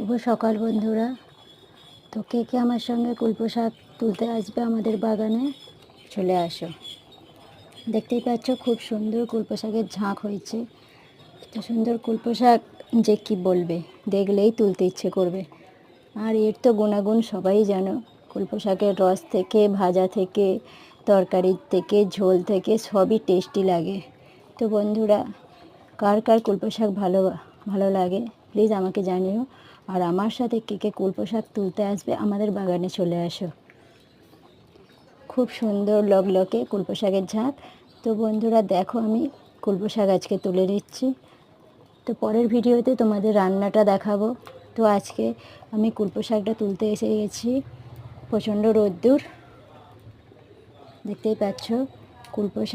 শুভ সকাল বন্ধুরা। তো কে কে আমার সঙ্গে কুলপো শাক তুলতে আসবে আমাদের বাগানে, চলে আসো। দেখতেই পাচ্ছ খুব সুন্দর কুলপো শাকের ঝাঁক হয়েছে। এত সুন্দর কুলপো শাক যে কি বলবে, দেখলেই তুলতে ইচ্ছে করবে। আর এর তো গুণাগুণ সবাই জানো, কুলপো শাকের রস থেকে, ভাজা থেকে, তরকারির থেকে, ঝোল থেকে সবই টেস্টি লাগে। তো বন্ধুরা, কার কার কুলপো শাক ভালো লাগে প্লিজ আমাকে জানিও। আর আমার সাথে কে কে কুলপো শাক তুলতে আসবে আমাদের বাগানে চলে আসো। খুব সুন্দর লগলকে কুলপো শাকের ঝাঁক। তো বন্ধুরা দেখো, আমি কুলপো শাক আজকে তুলে নিচ্ছি। তো পরের ভিডিওতে তোমাদের রান্নাটা দেখাবো। তো আজকে আমি কুলপো শাকটা তুলতে এসে গেছি। প্রচণ্ড রোদ্দুর, দেখতেই পাচ্ছ কুলপো শাক